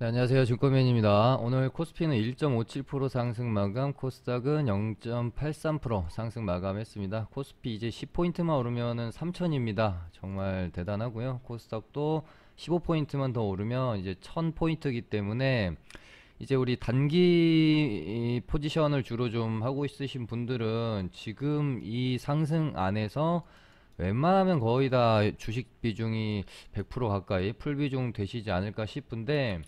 네, 안녕하세요. 증권맨입니다. 오늘 코스피는 1.57% 상승 마감, 코스닥은 0.83% 상승 마감했습니다. 코스피 이제 10포인트만 오르면은 3천입니다. 정말 대단하고요. 코스닥도 15포인트만 더 오르면 이제 1000포인트이기 때문에 이제 우리 단기 포지션을 주로 좀 하고 있으신 분들은 지금 이 상승 안에서 웬만하면 거의 다 주식 비중이 100% 가까이 풀 비중 되시지 않을까 싶은데,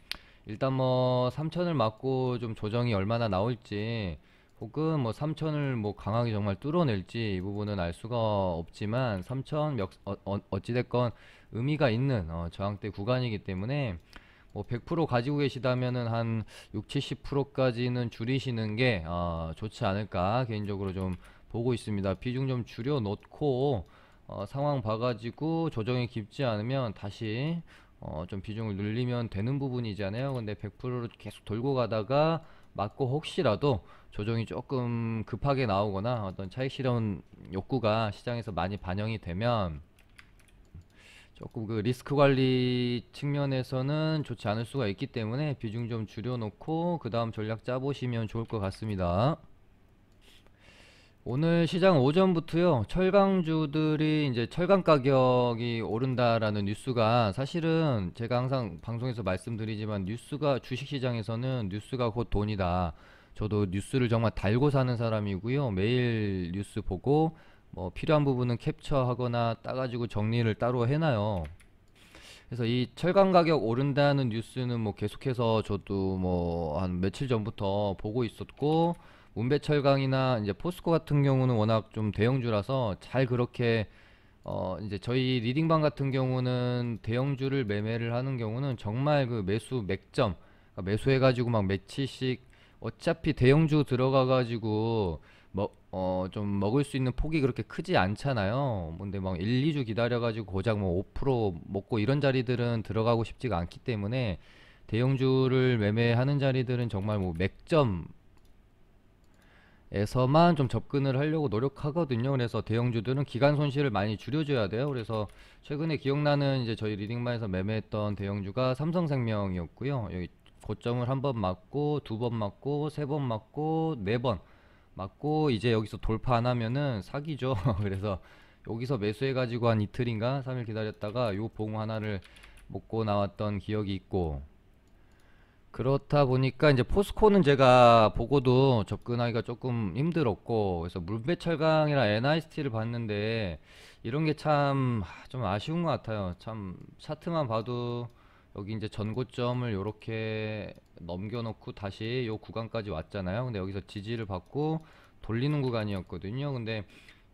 일단 뭐 3천을 맞고 좀 조정이 얼마나 나올지, 혹은 뭐 3천을 뭐 강하게 정말 뚫어낼지, 이 부분은 알 수가 없지만 3천 어찌됐건 의미가 있는 저항대 구간이기 때문에 뭐 100% 가지고 계시다면은 한 6, 70%까지는 줄이시는 게 좋지 않을까 개인적으로 좀 보고 있습니다. 비중 좀 줄여 놓고 상황 봐가지고 조정이 깊지 않으면 다시 좀 비중을 늘리면 되는 부분이잖아요. 근데 100%로 계속 돌고 가다가 맞고 혹시라도 조정이 조금 급하게 나오거나 어떤 차익 실현 욕구가 시장에서 많이 반영이 되면 조금 그 리스크 관리 측면에서는 좋지 않을 수가 있기 때문에 비중 좀 줄여놓고 그 다음 전략 짜보시면 좋을 것 같습니다. 오늘 시장 오전부터요, 철강주들이 이제 철강 가격이 오른다라는 뉴스가, 사실은 제가 항상 방송에서 말씀드리지만 뉴스가, 주식시장에서는 뉴스가 곧 돈이다. 저도 뉴스를 정말 달고 사는 사람이고요. 매일 뉴스 보고 뭐 필요한 부분은 캡처하거나 따가지고 정리를 따로 해놔요. 그래서 이 철강 가격 오른다는 뉴스는 뭐 계속해서 저도 뭐 한 며칠 전부터 보고 있었고, 문배철강이나 이제 포스코 같은 경우는 워낙 좀 대형주라서 잘 그렇게 이제 저희 리딩방 같은 경우는 대형주를 매매를 하는 경우는 정말 그 매수 맥점, 그러니까 매수해가지고 막 며칠씩, 어차피 대형주 들어가가지고 좀 먹을 수 있는 폭이 그렇게 크지 않잖아요. 근데 막 1, 2주 기다려가지고 고작 뭐 5% 먹고 이런 자리들은 들어가고 싶지가 않기 때문에 대형주를 매매하는 자리들은 정말 뭐 맥점 에서만 좀 접근을 하려고 노력하거든요. 그래서 대형주들은 기간 손실을 많이 줄여줘야 돼요. 그래서 최근에 기억나는 이제 저희 리딩방에서 매매했던 대형주가 삼성생명이었고요. 여기 고점을 한 번 맞고, 두 번 맞고, 세 번 맞고, 네 번 맞고, 이제 여기서 돌파 안 하면은 사기죠. 그래서 여기서 매수해가지고 한 이틀인가 3일 기다렸다가 요 봉 하나를 먹고 나왔던 기억이 있고, 그렇다 보니까 이제 포스코는 제가 보고도 접근하기가 조금 힘들었고, 그래서 물배철강이랑 NIST를 봤는데 이런 게 참 좀 아쉬운 것 같아요. 참 차트만 봐도 여기 이제 전고점을 요렇게 넘겨놓고 다시 요 구간까지 왔잖아요. 근데 여기서 지지를 받고 돌리는 구간이었거든요. 근데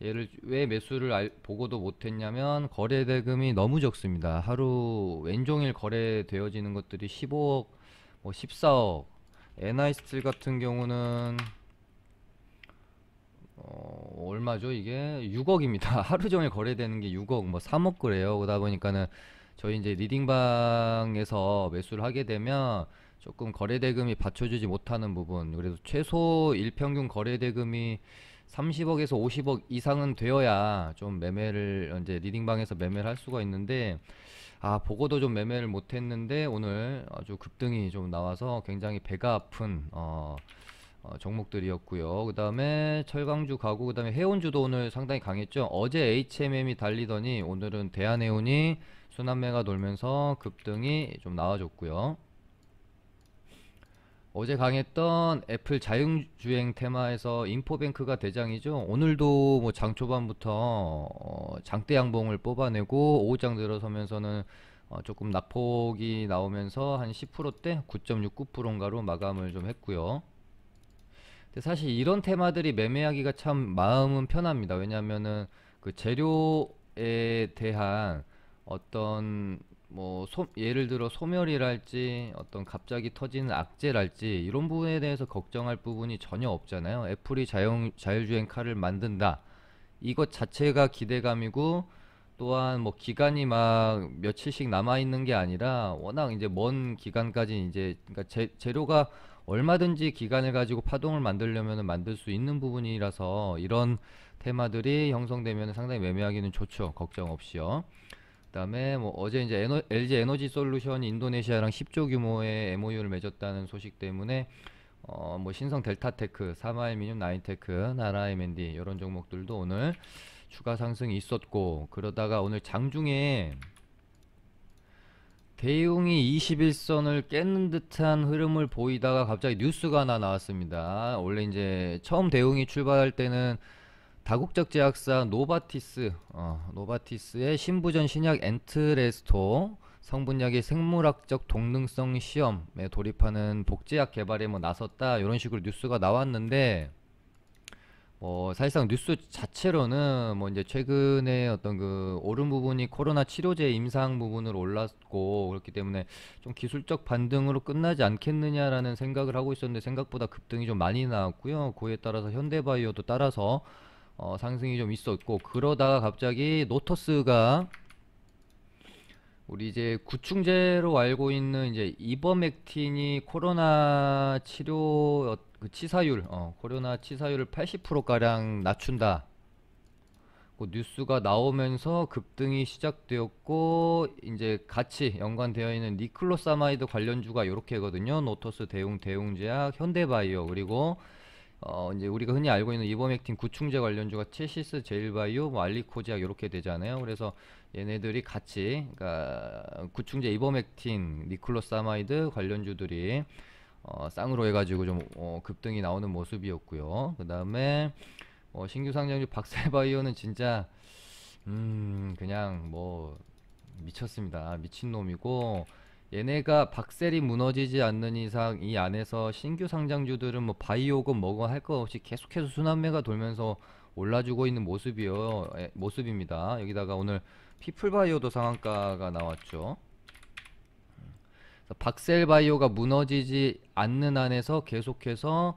얘를 왜 매수를 보고도 못했냐면 거래 대금이 너무 적습니다. 하루 왼종일 거래되어지는 것들이 15억, 뭐 14억, NI스틸 같은 경우는 얼마죠? 이게 6억입니다. 하루 종일 거래되는 게 6억, 뭐 3억 그래요. 그러다 보니까는 저희 이제 리딩방에서 매수를 하게 되면 조금 거래 대금이 받쳐주지 못하는 부분, 그래서 최소 일평균 거래 대금이 30억에서 50억 이상은 되어야 좀 매매를 이제 리딩방에서 매매를 할 수가 있는데, 보고도 좀 매매를 못했는데 오늘 아주 급등이 좀 나와서 굉장히 배가 아픈 종목들이었고요. 그 다음에 철강주 가고, 그 다음에 해운주도 오늘 상당히 강했죠. 어제 HMM이 달리더니 오늘은 대한해운이 순환매가 돌면서 급등이 좀 나와줬고요. 어제 강했던 애플 자율주행 테마에서 인포뱅크가 대장이죠. 오늘도 뭐 장 초반부터 장대 양봉을 뽑아내고 오후장 들어서면서는 조금 낙폭이 나오면서 한 10%대 9.69%인가로 마감을 좀 했고요. 근데 사실 이런 테마들이 매매하기가 참 마음은 편합니다. 왜냐면은 그 재료에 대한 어떤 뭐 예를 들어 소멸이랄지 어떤 갑자기 터지는 악재랄지 이런 부분에 대해서 걱정할 부분이 전혀 없잖아요. 애플이 자율주행 카를 만든다, 이것 자체가 기대감이고, 또한 뭐 기간이 막 며칠씩 남아 있는 게 아니라 워낙 이제 먼 기간까지 이제, 그러니까 재료가 얼마든지 기간을 가지고 파동을 만들려면 만들 수 있는 부분이라서 이런 테마들이 형성되면 상당히 매매하기는 좋죠. 걱정 없이요. 그다음에 뭐 어제 이제 LG 에너지 솔루션이 인도네시아랑 10조 규모의 MOU를 맺었다는 소식 때문에 뭐 신성 델타테크, 사마엘미늄, 나인테크, 나라 M&D 이런 종목들도 오늘 추가 상승이 있었고, 그러다가 오늘 장중에 대웅이 21선을 깼는 듯한 흐름을 보이다가 갑자기 뉴스가 하나 나왔습니다. 원래 이제 처음 대웅이 출발할 때는 다국적 제약사 노바티스의 신부전 신약 엔트레스토 성분약의 생물학적 동능성 시험에 돌입하는 복제약 개발에 뭐 나섰다 이런 식으로 뉴스가 나왔는데, 사실상 뉴스 자체로는 뭐 이제 최근에 어떤 그 오른 부분이 코로나 치료제 임상 부분으로 올랐고 그렇기 때문에 좀 기술적 반등으로 끝나지 않겠느냐라는 생각을 하고 있었는데, 생각보다 급등이 좀 많이 나왔고요. 그에 따라서 현대바이오도 따라서 상승이 좀 있었고, 그러다가 갑자기 노터스가 우리 이제 구충제로 알고 있는 이제 이버맥틴이 코로나 치료 그 치사율, 코로나 치사율을 80% 가량 낮춘다. 그 뉴스가 나오면서 급등이 시작되었고, 이제 같이 연관되어 있는 니클로사마이드 관련주가 요렇게거든요. 노터스, 대웅제약, 현대바이오, 그리고 이제 우리가 흔히 알고 있는 이버맥틴 구충제 관련주가 체시스, 제일바이오, 뭐 알리코제약 이렇게 되잖아요. 그래서 얘네들이 같이, 그러니까 구충제 이버맥틴, 니클로사마이드 관련주들이 쌍으로 해가지고 좀 급등이 나오는 모습이었고요. 그 다음에 신규 상장주 박셀바이오는 진짜 그냥 뭐 미쳤습니다. 미친놈이고, 얘네가 박셀이 무너지지 않는 이상 이 안에서 신규 상장주들은 뭐 바이오건 뭐건 할 거 없이 계속해서 순환매가 돌면서 올라주고 있는 모습입니다. 여기다가 오늘 피플바이오도 상한가가 나왔죠. 박셀바이오가 무너지지 않는 안에서 계속해서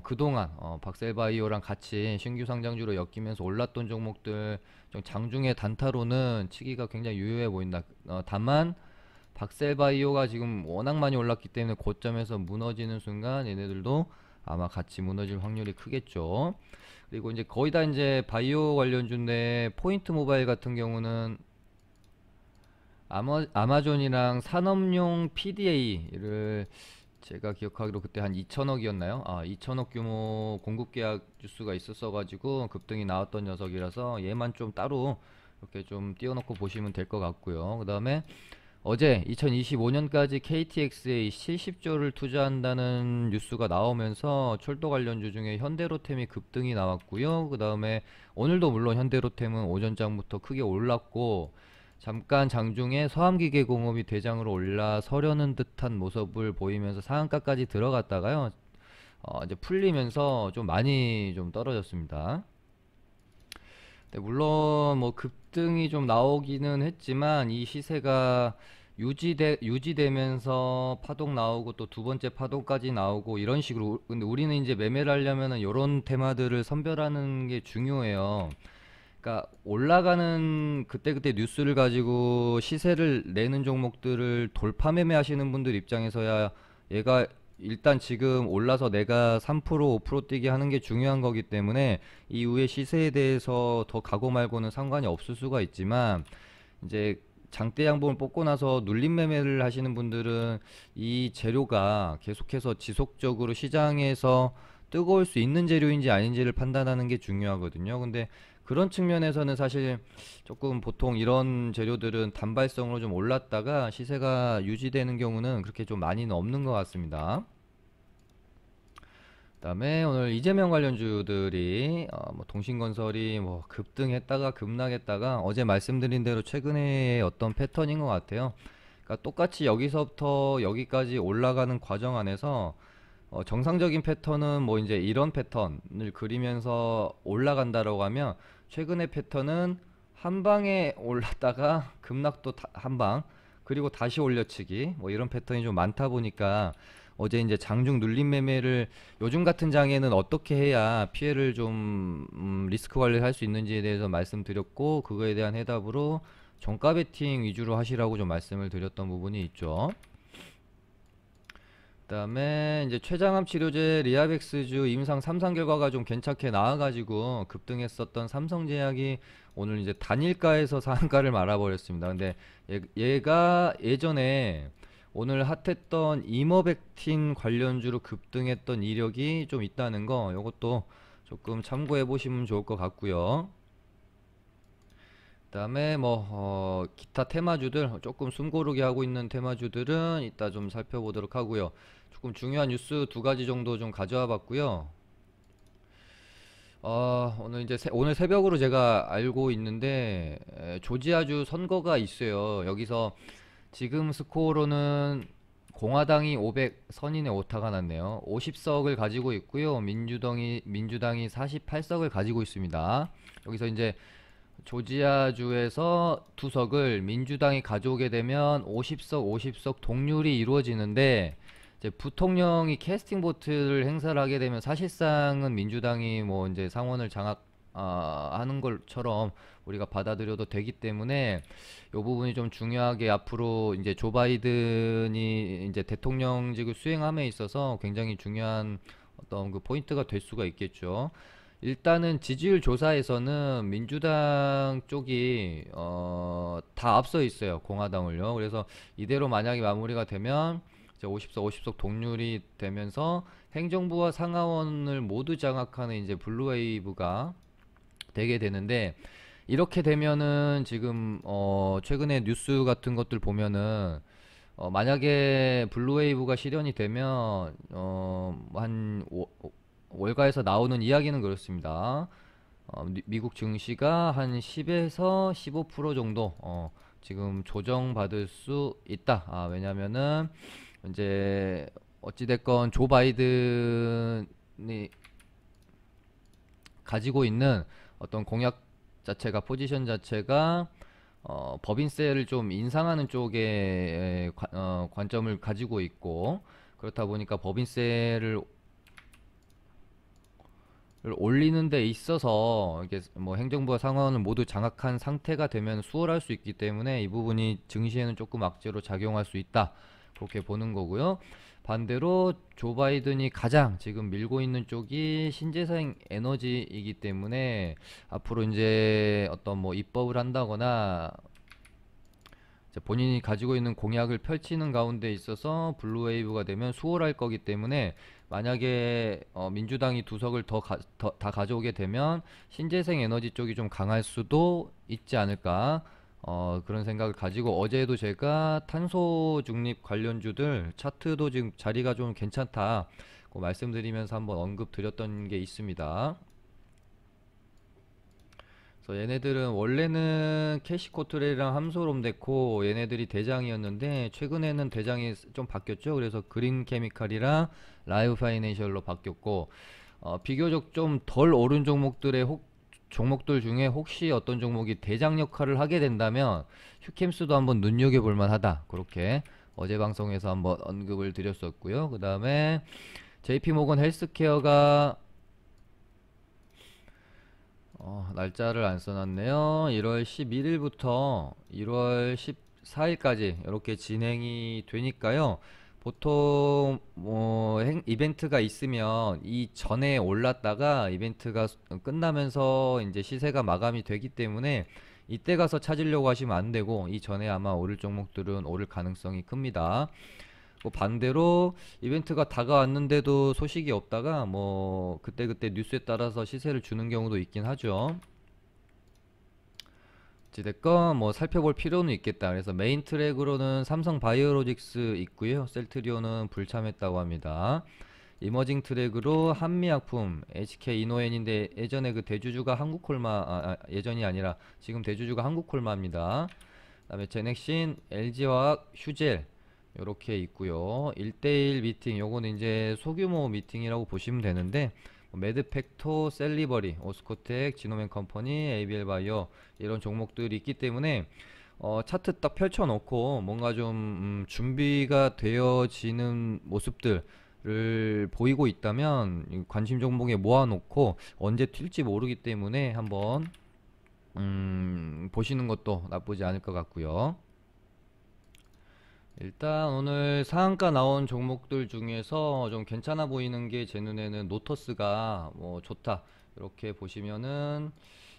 그동안 박셀바이오랑 같이 신규 상장주로 엮이면서 올랐던 종목들 좀 장중에 단타로는 치기가 굉장히 유효해 보인다. 다만 박셀바이오가 지금 워낙 많이 올랐기 때문에 고점에서 무너지는 순간 얘네들도 아마 같이 무너질 확률이 크겠죠. 그리고 이제 거의 다 이제 바이오 관련주인데, 포인트 모바일 같은 경우는 아마존이랑 산업용 PDA를 제가 기억하기로 그때 한 2천억이었나요? 2천억 규모 공급 계약 뉴스가 있었어 가지고 급등이 나왔던 녀석이라서 얘만 좀 따로 이렇게 좀 띄워놓고 보시면 될 것 같고요. 그 다음에 어제 2025년까지 KTX에 70조를 투자한다는 뉴스가 나오면서 철도 관련주 중에 현대로템이 급등이 나왔고요. 그 다음에 오늘도 물론 현대로템은 오전장부터 크게 올랐고, 잠깐 장중에 서암기계공업이 대장으로 올라서려는 듯한 모습을 보이면서 상한가까지 들어갔다가요, 이제 풀리면서 좀 많이 좀 떨어졌습니다. 네, 물론 뭐 급등이 좀 나오기는 했지만 이 시세가 유지되면서 파동 나오고 또 두 번째 파동까지 나오고 이런 식으로, 근데 우리는 이제 매매를 하려면은 이런 테마들을 선별하는 게 중요해요. 그러니까 올라가는 그때그때 뉴스를 가지고 시세를 내는 종목들을 돌파 매매하시는 분들 입장에서야 얘가 일단 지금 올라서 내가 3% 5% 뛰게 하는 게 중요한 거기 때문에 이후에 시세에 대해서 더 가고 말고는 상관이 없을 수가 있지만, 이제 장대 양봉을 뽑고 나서 눌림 매매를 하시는 분들은 이 재료가 계속해서 지속적으로 시장에서 뜨거울 수 있는 재료인지 아닌지를 판단하는 게 중요하거든요. 근데 그런 측면에서는 사실 조금 보통 이런 재료들은 단발성으로 좀 올랐다가 시세가 유지되는 경우는 그렇게 좀 많이는 없는 것 같습니다. 그다음에 오늘 이재명 관련주들이 뭐 동신건설이 뭐 급등했다가 급락했다가 어제 말씀드린 대로 최근에 어떤 패턴인 것 같아요. 그러니까 똑같이 여기서부터 여기까지 올라가는 과정 안에서 정상적인 패턴은 뭐 이제 이런 패턴을 그리면서 올라간다라고 하면, 최근의 패턴은 한 방에 올랐다가 급락도 한 방, 그리고 다시 올려치기, 뭐 이런 패턴이 좀 많다 보니까 어제 이제 장중 눌림 매매를 요즘 같은 장에는 어떻게 해야 피해를 좀 리스크 관리를 할 수 있는지에 대해서 말씀드렸고, 그거에 대한 해답으로 종가 베팅 위주로 하시라고 좀 말씀을 드렸던 부분이 있죠. 그다음에 이제 췌장암 치료제 리아벡스주 임상 3상 결과가 좀 괜찮게 나와가지고 급등했었던 삼성제약이 오늘 이제 단일가에서 상한가를 말아버렸습니다. 근데 얘가 예전에 오늘 핫했던 이머백틴 관련주로 급등했던 이력이 좀 있다는 거, 요것도 조금 참고해 보시면 좋을 것 같고요. 그다음에 뭐 기타 테마주들, 조금 숨고르게 하고 있는 테마주들은 이따 좀 살펴보도록 하고요. 조금 중요한 뉴스 두 가지 정도 좀 가져와 봤고요. 오늘 이제 오늘 새벽으로 제가 알고 있는데 조지아주 선거가 있어요. 여기서 지금 스코어로는 공화당이 500, 선인의 오타가 났네요. 50석을 가지고 있고요. 민주당이 48석을 가지고 있습니다. 여기서 이제 조지아주에서 투석을 민주당이 가져오게 되면 50석 동률이 이루어지는데, 이제 부통령이 캐스팅 보트를 행사를 하게 되면 사실상은 민주당이 뭐 이제 상원을 하는 것처럼 우리가 받아들여도 되기 때문에 이 부분이 좀 중요하게 앞으로 이제 조 바이든이 이제 대통령직을 수행함에 있어서 굉장히 중요한 어떤 그 포인트가 될 수가 있겠죠. 일단은 지지율 조사에서는 민주당 쪽이 다 앞서 있어요. 공화당을요. 그래서 이대로 만약에 마무리가 되면 이제 50석 동률이 되면서 행정부와 상하원을 모두 장악하는 이제 블루웨이브가 되게 되는데, 이렇게 되면은 지금 최근에 뉴스 같은 것들 보면은 만약에 블루웨이브가 실현이 되면 한 월가에서 나오는 이야기는 그렇습니다. 미국 증시가 한 10에서 15% 정도 지금 조정받을 수 있다. 왜냐면은 이제 어찌됐건 조 바이든이 가지고 있는 어떤 공약 자체가, 포지션 자체가 법인세를 좀 인상하는 쪽에 관점을 가지고 있고, 그렇다 보니까 법인세를 올리는 데 있어서 이게 뭐 행정부와 상하원을 모두 장악한 상태가 되면 수월할 수 있기 때문에 이 부분이 증시에는 조금 악재로 작용할 수 있다, 그렇게 보는 거고요. 반대로 조 바이든이 가장 지금 밀고 있는 쪽이 신재생 에너지이기 때문에 앞으로 이제 어떤 뭐 입법을 한다거나 본인이 가지고 있는 공약을 펼치는 가운데 있어서 블루웨이브가 되면 수월할 거기 때문에, 만약에 민주당이 두 석을 다 가져오게 되면 신재생 에너지 쪽이 좀 강할 수도 있지 않을까, 그런 생각을 가지고, 어제도 제가 탄소 중립 관련주들 차트도 지금 자리가 좀 괜찮다 말씀드리면서 한번 언급 드렸던 게 있습니다. 그래서 얘네들은 원래는 캐시코트레이랑 함소롬데코, 얘네들이 대장이었는데 최근에는 대장이 좀 바뀌었죠. 그래서 그린 케미칼이랑 라이브 파이낸셜로 바뀌었고, 비교적 좀 덜 오른 종목들 중에 혹시 어떤 종목이 대장 역할을 하게 된다면 휴캠스도 한번 눈여겨볼 만하다, 그렇게 어제 방송에서 한번 언급을 드렸었고요. 그 다음에 JP모건 헬스케어가 날짜를 안 써놨네요. 1월 11일부터 1월 14일까지 이렇게 진행이 되니까요. 보통 뭐 이벤트가 있으면 이 전에 올랐다가 이벤트가 끝나면서 이제 시세가 마감이 되기 때문에 이때 가서 찾으려고 하시면 안 되고, 이 전에 아마 오를 종목들은 오를 가능성이 큽니다. 반대로 이벤트가 다가왔는데도 소식이 없다가 뭐 그때그때 뉴스에 따라서 시세를 주는 경우도 있긴 하죠. 어찌됐건 뭐 살펴볼 필요는 있겠다. 그래서 메인 트랙으로는 삼성 바이오로직스 있고요. 셀트리온은 불참했다고 합니다. 이머징 트랙으로 한미약품, HK 이노엔인데 예전에 그 대주주가 한국콜마, 예전이 아니라 지금 대주주가 한국콜마입니다. 그다음에 제넥신, LG화학, 휴젤 요렇게 있고요. 1대1 미팅, 요거는 이제 소규모 미팅이라고 보시면 되는데, 매드팩토, 셀리버리, 오스코텍, 지노맨 컴퍼니, ABL 바이오, 이런 종목들이 있기 때문에 차트 딱 펼쳐놓고 뭔가 좀 준비가 되어지는 모습들을 보이고 있다면 관심 종목에 모아놓고 언제 튈지 모르기 때문에 한번 보시는 것도 나쁘지 않을 것 같고요. 일단 오늘 상한가 나온 종목들 중에서 좀 괜찮아 보이는 게 제 눈에는 노터스가 뭐 좋다. 이렇게 보시면은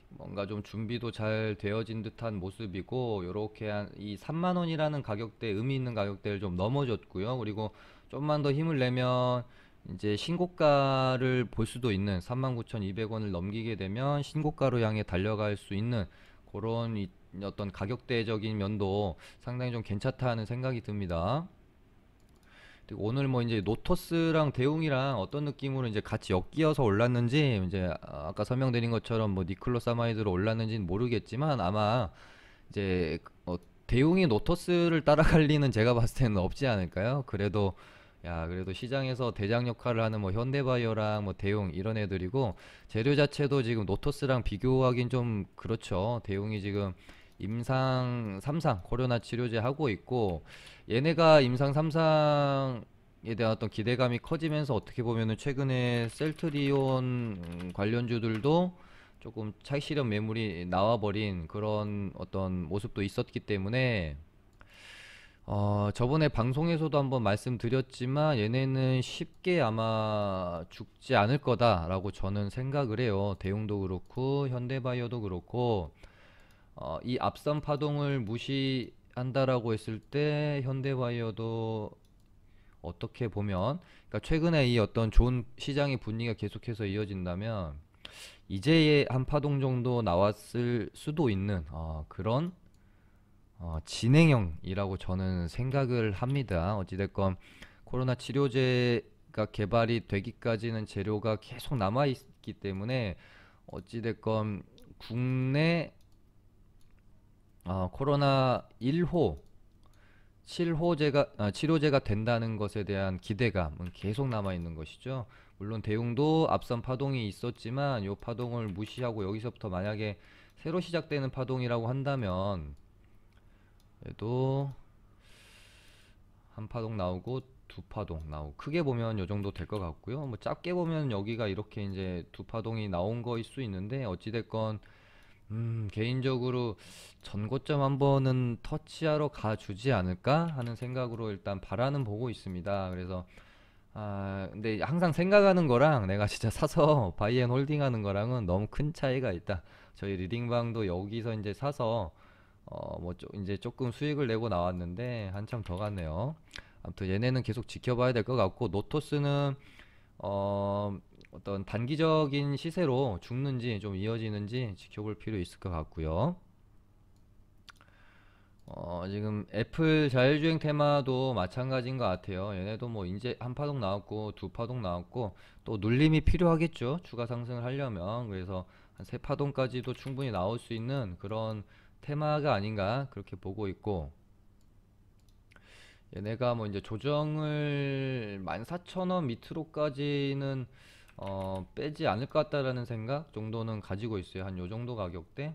뭔가 좀 준비도 잘 되어진 듯한 모습이고, 요렇게 한 이 3만 원이라는 가격대, 의미 있는 가격대를 좀 넘어졌고요. 그리고 좀만 더 힘을 내면 이제 신고가를 볼 수도 있는 39,200원을 넘기게 되면 신고가로 향해 달려갈 수 있는 그런 어떤 가격대적인 면도 상당히 좀 괜찮다는 생각이 듭니다. 그리고 오늘 뭐 이제 노토스랑 대웅이랑 어떤 느낌으로 이제 같이 엮여서 올랐는지, 이제 아까 설명드린 것처럼 뭐 니클로사마이드로 올랐는지는 모르겠지만, 아마 이제 대웅이 노토스를 따라갈 리는 제가 봤을 때는 없지 않을까요? 그래도 그래도 시장에서 대장 역할을 하는 뭐 현대바이오랑 뭐 대웅 이런 애들이고, 재료 자체도 지금 노토스랑 비교하긴 좀 그렇죠. 대웅이 지금 임상 3상 코로나 치료제 하고 있고, 얘네가 임상 3상에 대한 어떤 기대감이 커지면서 어떻게 보면은 최근에 셀트리온 관련주들도 조금 차익 실현 매물이 나와버린 그런 어떤 모습도 있었기 때문에, 저번에 방송에서도 한번 말씀드렸지만 얘네는 쉽게 아마 죽지 않을 거다라고 저는 생각을 해요. 대웅도 그렇고 현대바이오도 그렇고, 이 앞선 파동을 무시한다라고 했을 때 현대바이오도 어떻게 보면, 그러니까 최근에 이 어떤 좋은 시장의 분위기가 계속해서 이어진다면 이제 한 파동 정도 나왔을 수도 있는 그런 진행형이라고 저는 생각을 합니다. 어찌됐건 코로나 치료제가 개발이 되기까지는 재료가 계속 남아 있기 때문에, 어찌됐건 국내 코로나 1호, 치료제가 된다는 것에 대한 기대감은 계속 남아 있는 것이죠. 물론 대웅도 앞선 파동이 있었지만 이 파동을 무시하고 여기서부터 만약에 새로 시작되는 파동이라고 한다면, 그래도 한 파동 나오고 두 파동 나오고, 크게 보면 요 정도 될 것 같고요. 뭐 작게 보면 여기가 이렇게 이제 두 파동이 나온 거일 수 있는데, 어찌됐건 개인적으로 전고점 한 번은 터치하러 가주지 않을까 하는 생각으로 일단 바라는 보고 있습니다. 그래서 근데 항상 생각하는 거랑 내가 진짜 사서 바이앤 홀딩 하는 거랑은 너무 큰 차이가 있다. 저희 리딩방도 여기서 이제 사서 뭐 이제 조금 수익을 내고 나왔는데 한참 더 갔네요. 아무튼 얘네는 계속 지켜봐야 될 것 같고, 노토스는 어떤 단기적인 시세로 죽는지 좀 이어지는지 지켜볼 필요 있을 것 같고요. 지금 애플 자율주행 테마도 마찬가지인 것 같아요. 얘네도 뭐 이제 한 파동 나왔고 두 파동 나왔고, 또 눌림이 필요하겠죠. 추가 상승을 하려면. 그래서 한 세 파동까지도 충분히 나올 수 있는 그런 테마가 아닌가 그렇게 보고 있고, 얘네가 뭐 이제 조정을 14,000원 밑으로까지는 빼지 않을 것 같다라는 생각 정도는 가지고 있어요. 한 요 정도 가격대,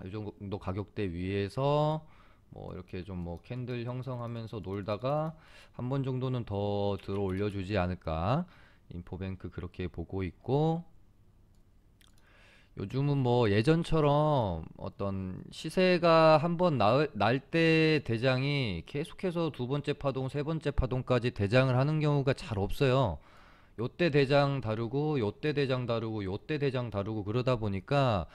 이 정도 가격대 위에서 뭐 이렇게 좀 뭐 캔들 형성하면서 놀다가 한 번 정도는 더 들어 올려주지 않을까, 인포뱅크 그렇게 보고 있고, 요즘은 뭐 예전처럼 어떤 시세가 한번 날 때 대장이 계속해서 두 번째 파동, 세 번째 파동까지 대장을 하는 경우가 잘 없어요. 요때 대장 다르고 요때 대장 다르고 요때 대장 다르고, 그러다 보니까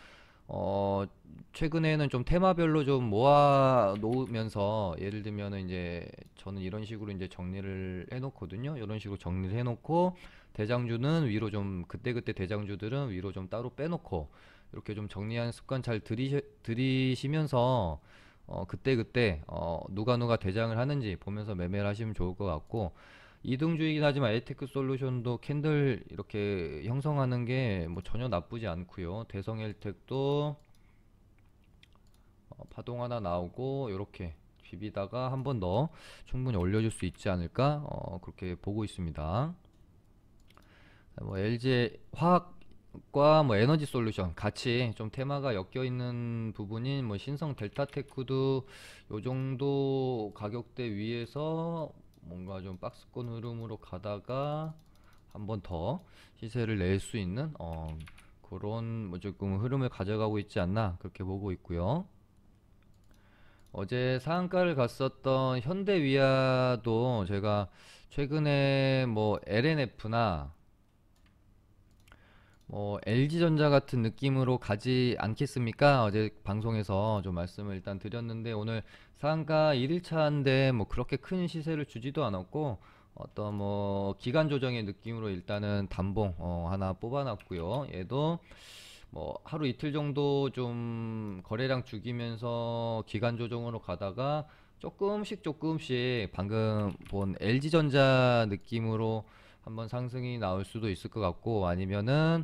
어 최근에는 좀 테마별로 좀 모아 놓으면서, 예를 들면은 이제 저는 이런 식으로 이제 정리를 해 놓거든요. 이런 식으로 정리를 해 놓고, 대장주는 위로 좀, 그때그때 대장주들은 위로 좀 따로 빼 놓고, 이렇게 좀 정리하는 습관 잘 들이시면서 그때그때 누가 대장을 하는지 보면서 매매를 하시면 좋을 것 같고, 이등주이긴 하지만 에이테크 솔루션도 캔들 이렇게 형성하는 게 뭐 전혀 나쁘지 않고요. 대성 헬텍도 파동 하나 나오고 이렇게 비비다가 한 번 더 충분히 올려줄 수 있지 않을까, 그렇게 보고 있습니다. 뭐 LG 화학과 뭐 에너지 솔루션 같이 좀 테마가 엮여 있는 부분인 뭐 신성 델타테크도 요 정도 가격대 위에서 뭔가 좀 박스권 흐름으로 가다가 한 번 더 시세를 낼 수 있는 그런 뭐 조금 흐름을 가져가고 있지 않나 그렇게 보고 있고요. 어제 상한가를 갔었던 현대위아도 제가 최근에 뭐 LNF나 뭐 LG전자 같은 느낌으로 가지 않겠습니까? 어제 방송에서 좀 말씀을 일단 드렸는데 오늘 상한가 1일차인데 뭐 그렇게 큰 시세를 주지도 않았고 어떤 뭐 기간 조정의 느낌으로 일단은 단봉 하나 뽑아놨고요. 얘도 뭐 하루 이틀 정도 좀 거래량 죽이면서 기간 조정으로 가다가 조금씩 방금 본 LG전자 느낌으로 한번 상승이 나올 수도 있을 것 같고 아니면은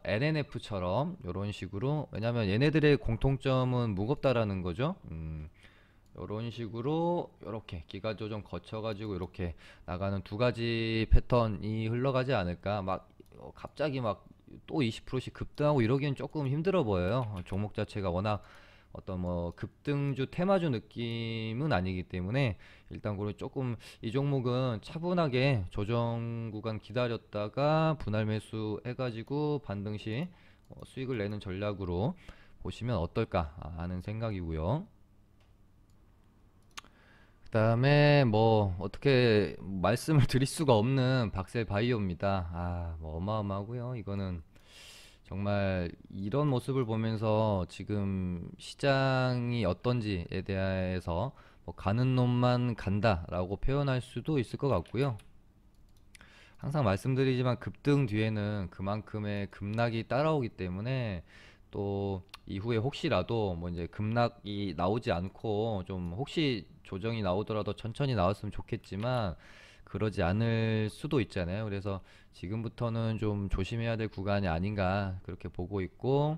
LNF처럼 이런 식으로 왜냐면 얘네들의 공통점은 무겁다라는 거죠. 이런 식으로 이렇게 기간 조정 거쳐가지고 이렇게 나가는 두 가지 패턴이 흘러가지 않을까. 막 갑자기 막 또 20%씩 급등하고 이러기엔 조금 힘들어 보여요. 종목 자체가 워낙 어떤 뭐 급등주 테마주 느낌은 아니기 때문에 일단 그걸 조금 이 종목은 차분하게 조정 구간 기다렸다가 분할 매수 해가지고 반등 시 수익을 내는 전략으로 보시면 어떨까 하는 생각이고요. 그다음에 뭐 어떻게 말씀을 드릴 수가 없는 박셀 바이오입니다. 뭐 어마어마하고요. 이거는 정말 이런 모습을 보면서 지금 시장이 어떤지에 대해서 뭐 가는 놈만 간다라고 표현할 수도 있을 것 같고요. 항상 말씀드리지만 급등 뒤에는 그만큼의 급락이 따라오기 때문에 또 이후에 혹시라도 뭐 이제 급락이 나오지 않고 좀 혹시 조정이 나오더라도 천천히 나왔으면 좋겠지만 그러지 않을 수도 있잖아요. 그래서 지금부터는 좀 조심해야 될 구간이 아닌가 그렇게 보고 있고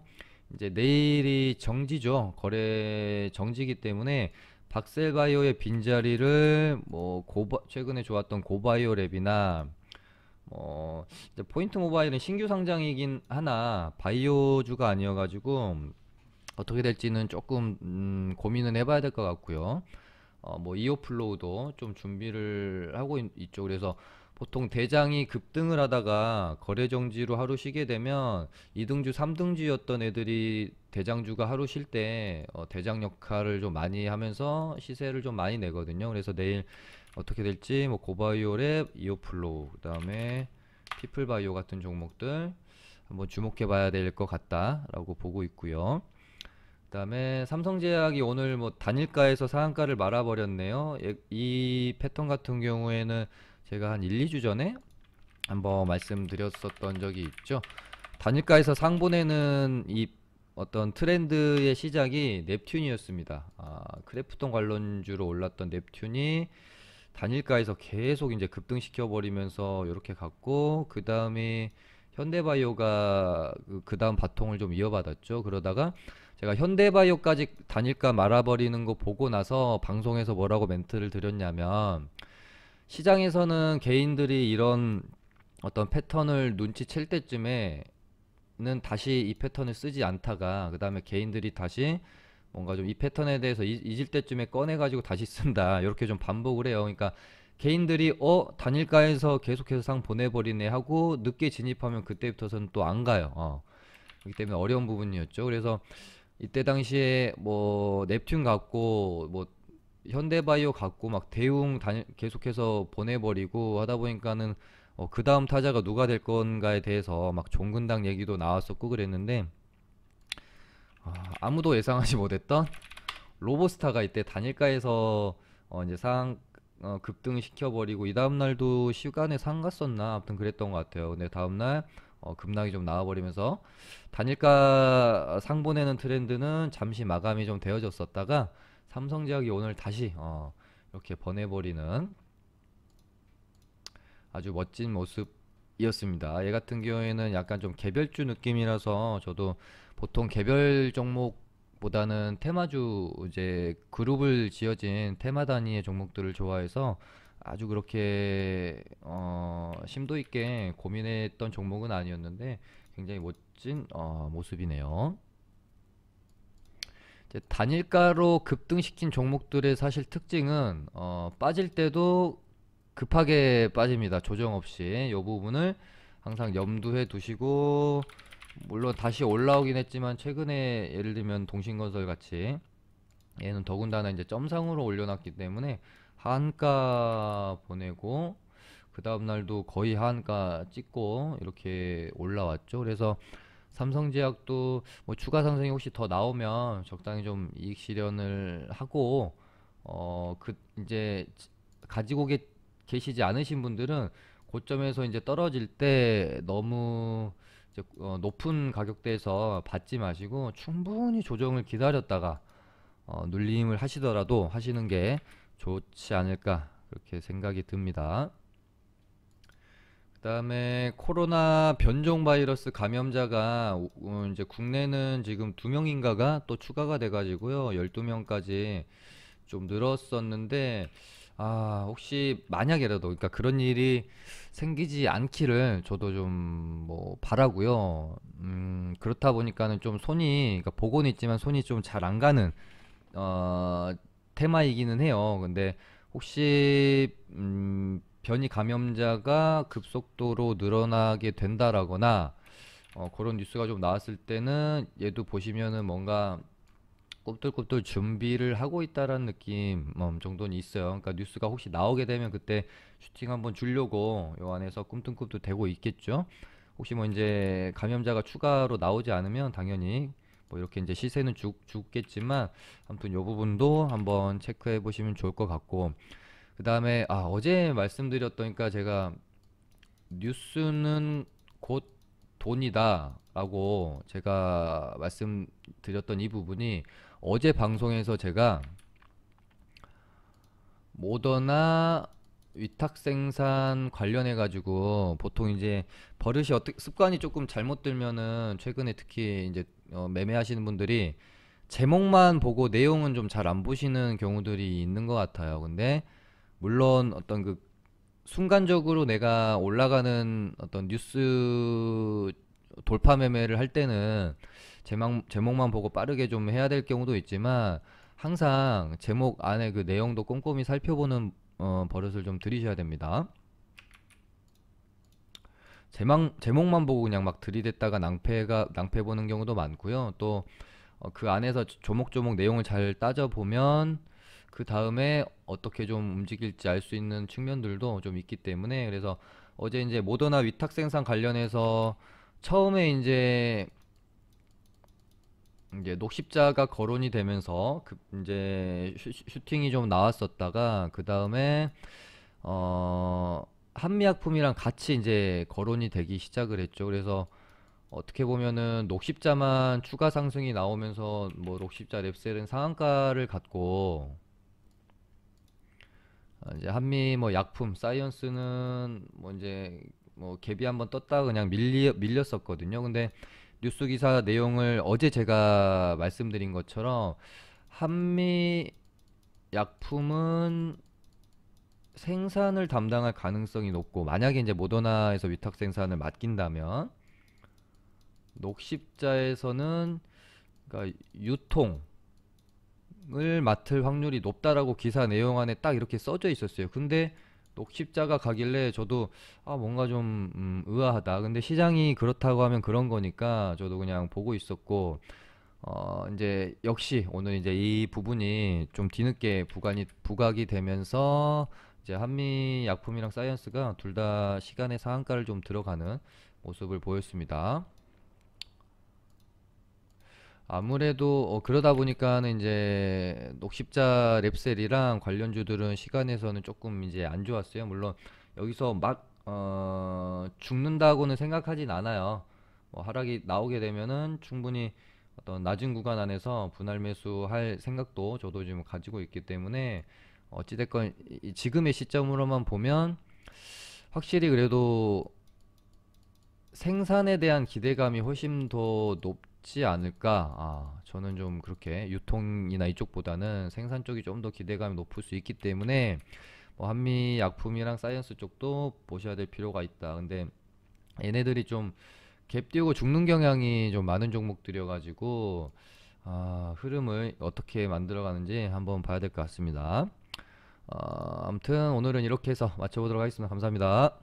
이제 내일이 정지죠. 거래 정지이기 때문에 박셀바이오의 빈자리를 뭐 최근에 좋았던 고바이오랩이나 이제 포인트 모바일은 신규 상장이긴 하나 바이오주가 아니어가지고 어떻게 될지는 조금 고민은 해봐야 될 것 같고요. 뭐 이오플로우도 좀 준비를 하고 있죠. 그래서 보통 대장이 급등을 하다가 거래 정지로 하루 쉬게 되면 2등주, 3등주였던 애들이 대장주가 하루 쉴 때 대장 역할을 좀 많이 하면서 시세를 좀 많이 내거든요. 그래서 내일 어떻게 될지 뭐 고바이오랩, 이오플로우, 그다음에 피플바이오 같은 종목들 한번 주목해 봐야 될 것 같다라고 보고 있고요. 그다음에 삼성제약이 오늘 뭐 단일가에서 상한가를 말아버렸네요. 이 패턴 같은 경우에는 제가 한 1, 2주 전에 한번 말씀드렸었던 적이 있죠. 단일가에서 상 보내는 이 어떤 트렌드의 시작이 넵튠이었습니다. 크래프톤 관련주로 올랐던 넵튠이 단일가에서 계속 이제 급등시켜 버리면서 이렇게 갔고 그 다음에 현대바이오가 그 다음 바통을 좀 이어받았죠. 그러다가 제가 현대바이오까지 단일가 말아버리는 거 보고 나서 방송에서 뭐라고 멘트를 드렸냐면 시장에서는 개인들이 이런 어떤 패턴을 눈치챌 때쯤에는 다시 이 패턴을 쓰지 않다가 그 다음에 개인들이 다시 뭔가 좀 이 패턴에 대해서 잊을 때쯤에 꺼내가지고 다시 쓴다. 이렇게 좀 반복을 해요. 그러니까 개인들이 단일가에서 계속해서 상 보내버리네 하고 늦게 진입하면 그때부터는 또 안 가요. 그렇기 때문에 어려운 부분이었죠. 그래서 이때 당시에 뭐 넵튠 갖고 뭐 현대바이오 갖고 막 대웅 계속해서 보내버리고 하다 보니까는 그 다음 타자가 누가 될 건가에 대해서 막 종근당 얘기도 나왔었고 그랬는데 아무도 예상하지 못했던 로보스타가 이때 단일가에서 이제 급등 시켜버리고 이 다음 날도 시간에 상 갔었나 아무튼 그랬던 것 같아요. 근데 다음 날 급락이 좀 나와버리면서 단일가 상 보내는 트렌드는 잠시 마감이 좀 되어졌었다가 삼성제약이 오늘 다시 이렇게 보내버리는 아주 멋진 모습이었습니다. 얘 같은 경우에는 약간 좀 개별주 느낌이라서 저도 보통 개별 종목보다는 테마주 이제 그룹을 지어진 테마 단위의 종목들을 좋아해서 아주 그렇게 심도 있게 고민했던 종목은 아니었는데 굉장히 멋진 모습이네요. 이제 단일가로 급등시킨 종목들의 사실 특징은 빠질 때도 급하게 빠집니다. 조정 없이 이 부분을 항상 염두해 두시고 물론 다시 올라오긴 했지만 최근에 예를 들면 동신건설 같이 얘는 더군다나 이제 점상으로 올려놨기 때문에 하한가 보내고 그 다음 날도 거의 하한가 찍고 이렇게 올라왔죠. 그래서 삼성제약도 뭐 추가 상승이 혹시 더 나오면 적당히 좀 이익 실현을 하고 그 이제 가지고 계시지 않으신 분들은 고점에서 이제 떨어질 때 너무 이제 높은 가격대에서 받지 마시고 충분히 조정을 기다렸다가 눌림을 하시더라도 하시는 게 좋지 않을까 그렇게 생각이 듭니다. 그다음에 코로나 변종 바이러스 감염자가 이제 국내는 지금 2명인가가 또 추가가 돼가지고요. 12명까지 좀 늘었었는데 혹시 만약에라도 그러니까 그런 일이 생기지 않기를 저도 좀 뭐 바라고요. 그렇다 보니까는 좀 손이 그러니까 보고는 있지만 손이 좀 잘 안 가는 어, 테마이기는 해요. 근데 혹시 변이 감염자가 급속도로 늘어나게 된다라거나 그런 뉴스가 좀 나왔을 때는 얘도 보시면은 뭔가 꿈틀꿈틀 준비를 하고 있다라는 느낌 정도는 있어요. 그러니까 뉴스가 혹시 나오게 되면 그때 슈팅 한번 주려고 요 안에서 꿈틀꿈틀 대고 있겠죠. 혹시 뭐 이제 감염자가 추가로 나오지 않으면 당연히 뭐 이렇게 이제 시세는 죽겠지만 아무튼 요 부분도 한번 체크해 보시면 좋을 것 같고 그 다음에 어제 말씀드렸더니까 제가 뉴스는 곧 돈이다 라고 제가 말씀드렸던 이 부분이 어제 방송에서 제가 모더나 위탁 생산 관련해 가지고 보통 이제 버릇이 어떻게 습관이 조금 잘못 들면은 최근에 특히 이제 매매하시는 분들이 제목만 보고 내용은 좀 잘 안 보시는 경우들이 있는 것 같아요. 근데 물론 어떤 그 순간적으로 내가 올라가는 어떤 뉴스 돌파 매매를 할 때는 제목만 보고 빠르게 좀 해야 될 경우도 있지만 항상 제목 안에 그 내용도 꼼꼼히 살펴보는 버릇을 좀 들이셔야 됩니다. 제목만 보고 그냥 막 들이댔다가 낭패 보는 경우도 많고요. 또 그 안에서 조목조목 내용을 잘 따져보면 그 다음에 어떻게 좀 움직일지 알 수 있는 측면들도 좀 있기 때문에 그래서 어제 이제 모더나 위탁 생산 관련해서 처음에 이제 녹십자가 거론이 되면서 이제 슈팅이 좀 나왔었다가 그 다음에 어 한미약품이랑 같이 이제 거론이 되기 시작을 했죠. 그래서 어떻게 보면은 녹십자만 추가 상승이 나오면서 뭐 녹십자 랩셀은 상한가를 갖고 이제 한미 뭐 약품 사이언스는 뭐 이제 뭐 갭이 한번 떴다 그냥 밀렸었거든요. 근데 뉴스 기사 내용을 어제 제가 말씀드린 것처럼 한미 약품은 생산을 담당할 가능성이 높고 만약에 이제 모더나에서 위탁 생산을 맡긴다면 녹십자에서는 그러니까 유통을 맡을 확률이 높다라고 기사 내용 안에 딱 이렇게 써져 있었어요. 근데 녹십자가 가길래 저도 뭔가 좀 의아하다. 근데 시장이 그렇다고 하면 그런 거니까 저도 그냥 보고 있었고 이제 역시 오늘 이제 이 부분이 좀 뒤늦게 부각이 되면서 이제 한미 약품이랑 사이언스가 둘 다 시간의 상한가를 좀 들어가는 모습을 보였습니다. 아무래도 그러다 보니까는 이제 녹십자 랩셀이랑 관련주들은 시간에서는 조금 이제 안 좋았어요. 물론 여기서 막 죽는다고는 생각하진 않아요. 뭐 하락이 나오게 되면은 충분히 어떤 낮은 구간 안에서 분할 매수할 생각도 저도 지금 가지고 있기 때문에 어찌됐건 지금의 시점으로만 보면 확실히 그래도 생산에 대한 기대감이 훨씬 더 높지 않을까? 저는 좀 그렇게 유통이나 이쪽보다는 생산 쪽이 좀 더 기대감이 높을 수 있기 때문에 뭐 한미 약품이랑 사이언스 쪽도 보셔야 될 필요가 있다. 근데 얘네들이 좀 갭 띄우고 죽는 경향이 좀 많은 종목들이어가지고 흐름을 어떻게 만들어가는지 한번 봐야 될 것 같습니다. 아무튼 오늘은 이렇게 해서 마쳐보도록 하겠습니다. 감사합니다.